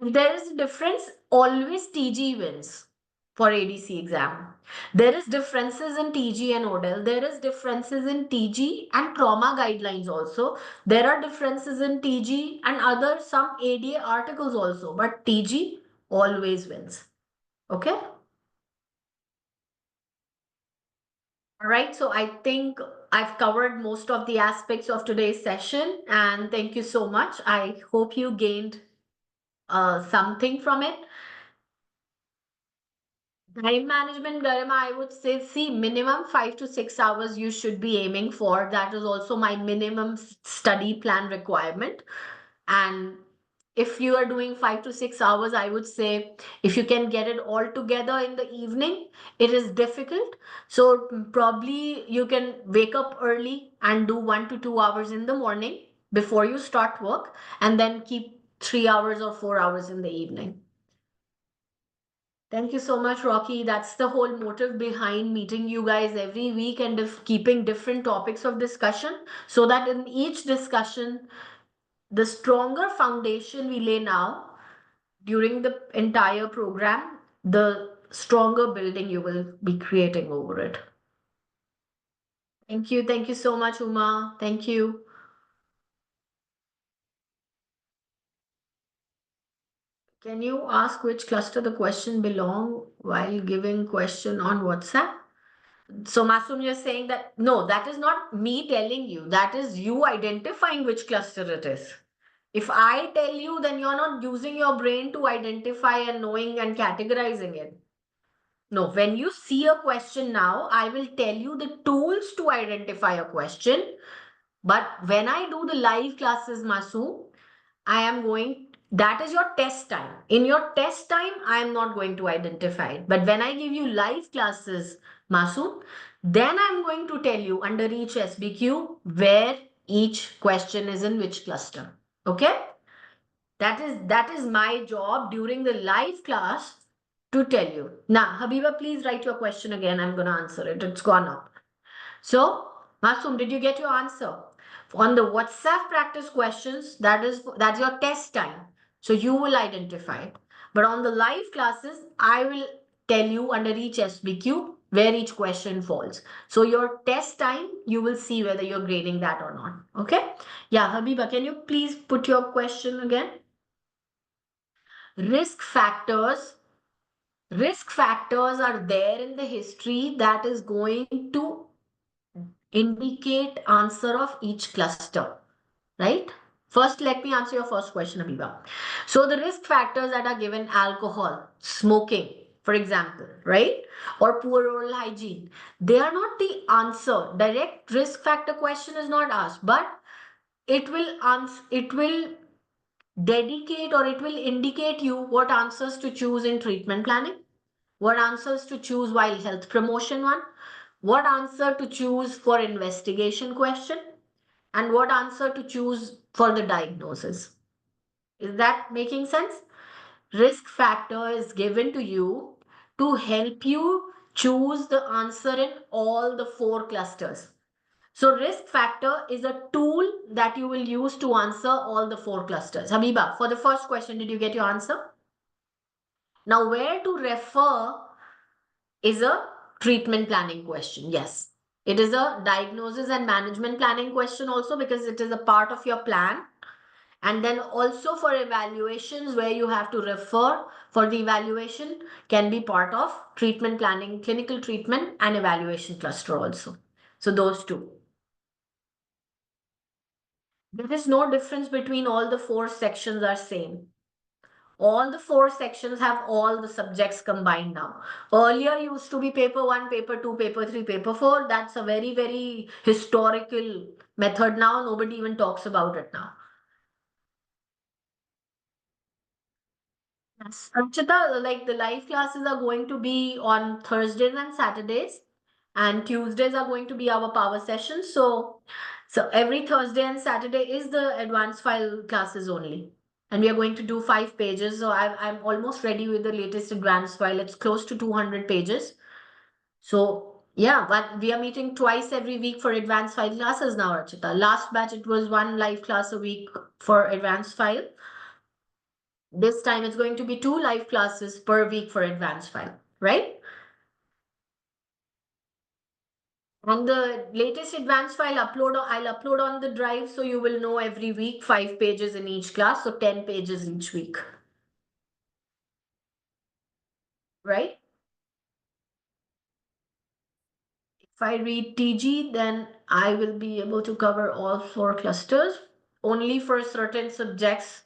There is a difference, always TG wins for ADC exam. There is differences in TG and ODEL. There is differences in TG and trauma guidelines also. There are differences in TG and other some ADA articles also, but TG always wins. Okay? All right, so I think I've covered most of the aspects of today's session, and thank you so much. I hope you gained something from it. Time management, Garima, I would say, see, minimum 5 to 6 hours you should be aiming for. That is also my minimum study plan requirement. And if you are doing 5 to 6 hours, I would say if you can get it all together in the evening, it is difficult. So probably you can wake up early and do 1 to 2 hours in the morning before you start work, and then keep 3 hours or 4 hours in the evening. Thank you so much, Rocky. That's the whole motive behind meeting you guys every week and keeping different topics of discussion, so that in each discussion, the stronger foundation we lay now during the entire program, the stronger building you will be creating over it. Thank you. Thank you so much, Uma. Thank you. Can you ask which cluster the question belong while giving question on WhatsApp? So, Masoom, you're saying that no, that is not me telling you. That is you identifying which cluster it is. If I tell you, then you're not using your brain to identify and knowing and categorizing it. No, when you see a question now, I will tell you the tools to identify a question. But when I do the live classes, Masoom, I am going, that is your test time. In your test time, I am not going to identify it. But when I give you live classes, Masoom, then I'm going to tell you under each SBQ where each question is in which cluster. Okay? That is my job during the live class to tell you. Now, Habiba, please write your question again. I'm going to answer it. It's gone up. So, Masoom, did you get your answer? On the WhatsApp practice questions, that's your test time. So you will identify it. But on the live classes, I will tell you under each SBQ where each question falls. So your test time, you will see whether you're grading that or not. Okay? Yeah, Habiba, can you please put your question again? Risk factors. Risk factors are there in the history that is going to indicate answer of each cluster, right? First, let me answer your first question, Abiba. So the risk factors that are given, alcohol, smoking, for example, right? Or poor oral hygiene, they are not the answer. Direct risk factor question is not asked, but it will answer, it will dedicate or it will indicate you what answers to choose in treatment planning, what answers to choose while health promotion one, what answer to choose for investigation question, and what answer to choose for the diagnosis. Is that making sense? Risk factor is given to you to help you choose the answer in all the four clusters. So risk factor is a tool that you will use to answer all the 4 clusters. Habiba, for the first question, did you get your answer? Now, where to refer is a treatment planning question. Yes. It is a diagnosis and management planning question also, because it is a part of your plan. And then also for evaluations where you have to refer for the evaluation can be part of treatment planning, clinical treatment and evaluation cluster also. So those two. There is no difference between all the 4 sections are same. All the 4 sections have all the subjects combined now. Earlier used to be paper 1, paper 2, paper 3, paper 4. That's a very, very historical method now. Nobody even talks about it now. Yes. Archita, like the live classes are going to be on Thursdays and Saturdays, and Tuesdays are going to be our power sessions. So every Thursday and Saturday is the advanced file classes only. And we are going to do 5 pages. So I'm almost ready with the latest advanced file. It's close to 200 pages. So yeah, but we are meeting twice every week for advanced file classes now, Archita. Last batch, it was 1 live class a week for advanced file. This time it's going to be 2 live classes per week for advanced file, right? And the latest advanced file I'll upload on the drive, so you will know every week 5 pages in each class, so 10 pages each week, right? If I read TG, then I will be able to cover all 4 clusters. Only for certain subjects,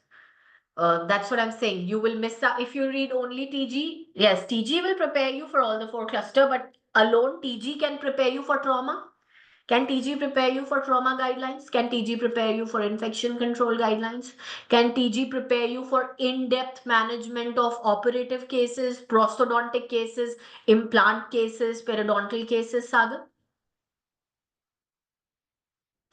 that's what I'm saying. You will miss out if you read only TG. Yes, TG will prepare you for all the 4 cluster, but alone TG can prepare you for trauma. Can TG prepare you for trauma guidelines? Can TG prepare you for infection control guidelines? Can TG prepare you for in-depth management of operative cases, prosthodontic cases, implant cases, periodontal cases, Sagar?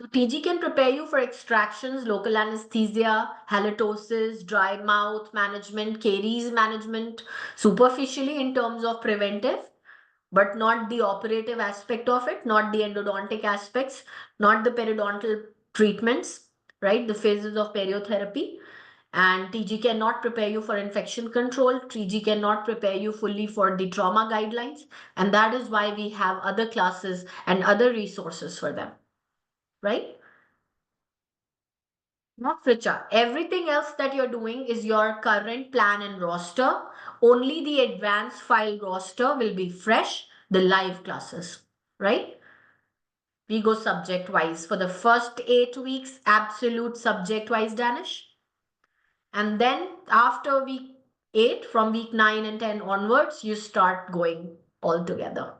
So TG can prepare you for extractions, local anesthesia, halitosis, dry mouth management, caries management, superficially in terms of preventive, but not the operative aspect of it, not the endodontic aspects, not the periodontal treatments, right? The phases of periotherapy. And TG cannot prepare you for infection control. TG cannot prepare you fully for the trauma guidelines. And that is why we have other classes and other resources for them, right? Not Richa. Everything else that you're doing is your current plan and roster. Only the advanced file roster will be fresh, the live classes, right? We go subject wise for the first 8 weeks, absolute subject wise, Danish. And then after week 8, from week 9 and 10 onwards, you start going all together.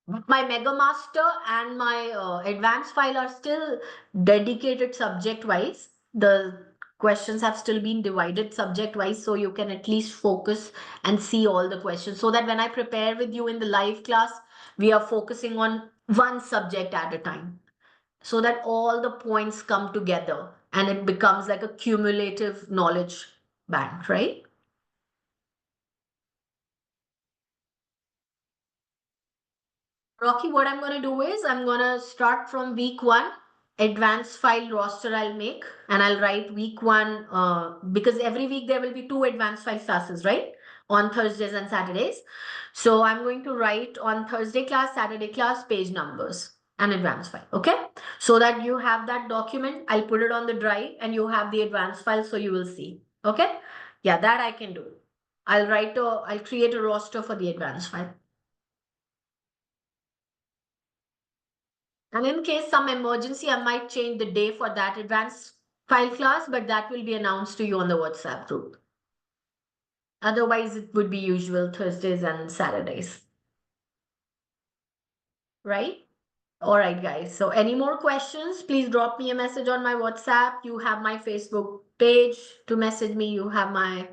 My Mega Master and my advanced file are still dedicated subject wise. The questions have still been divided subject wise, so you can at least focus and see all the questions, so that when I prepare with you in the live class, we are focusing on one subject at a time, so that all the points come together and it becomes like a cumulative knowledge bank, right? Rocky, what I'm going to do is I'm going to start from week 1. Advanced file roster I'll make, and I'll write week 1 because every week there will be 2 advanced file classes, right? On Thursdays and Saturdays. So I'm going to write on Thursday class, Saturday class, page numbers and advanced file. Okay. So that you have that document, I'll put it on the drive and you have the advanced file, so you will see. Okay. Yeah, that I can do. I'll create a roster for the advanced file. And in case some emergency, I might change the day for that advanced file class, but that will be announced to you on the WhatsApp group. Otherwise, it would be usual Thursdays and Saturdays. Right? All right, guys. So any more questions, please drop me a message on my WhatsApp. You have my Facebook page to message me. You have my...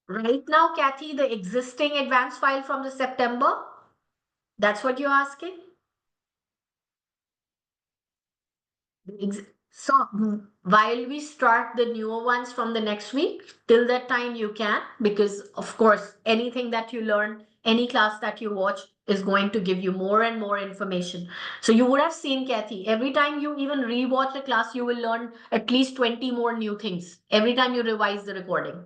Right now, Kathy, the existing advanced file from the September, that's what you're asking? So while we start the newer ones from the next week, till that time you can, because of course anything that you learn any class that you watch is going to give you more and more information. So you would have seen, Kathy, every time you even rewatch a class, you will learn at least 20 more new things every time you revise the recording.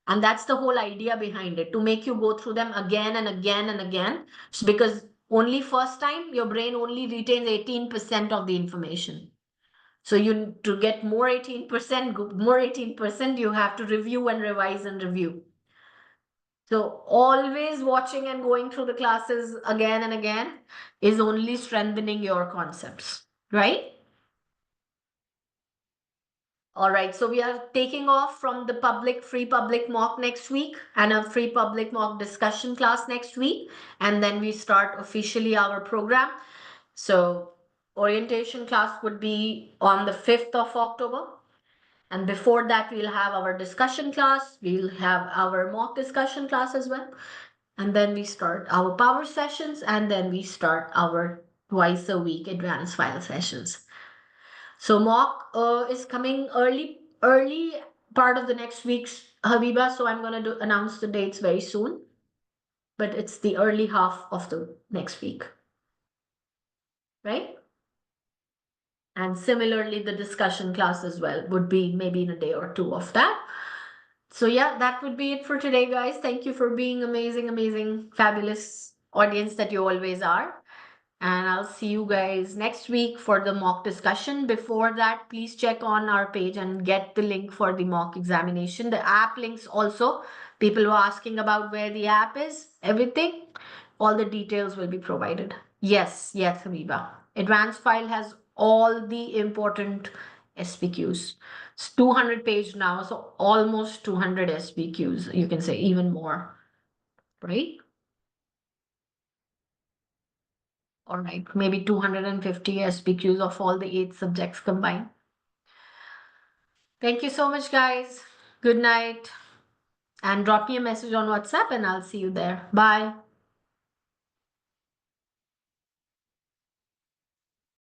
And that's the whole idea behind it, to make you go through them again and again and again. So because only first time your brain only retains 18% of the information. So you, to get more 18%, you have to review and revise and review. So always watching and going through the classes again and again is only strengthening your concepts, right? All right, so we are taking off from the free public mock next week and a free public mock discussion class next week. And then we start officially our program. So orientation class would be on the 5th of October. And before that, we'll have our discussion class. We'll have our mock discussion class as well. And then we start our power sessions. And then we start our twice a week advanced file sessions. So mock is coming early part of the next week's, Habiba. So I'm gonna announce the dates very soon, but it's the early half of the next week, right? And similarly, the discussion class as well would be maybe in a day or two of that. So yeah, that would be it for today, guys. Thank you for being amazing, fabulous audience that you always are. And I'll see you guys next week for the mock discussion. Before that, please check on our page and get the link for the mock examination. The app links also. People were asking about where the app is, everything. All the details will be provided. Yes, Habiba. Advanced file has all the important SPQs. It's 200 page now, so almost 200 SPQs. You can say even more, right? All right, maybe 250 SPQs of all the 8 subjects combined. Thank you so much, guys. Good night. And drop me a message on WhatsApp and I'll see you there. Bye.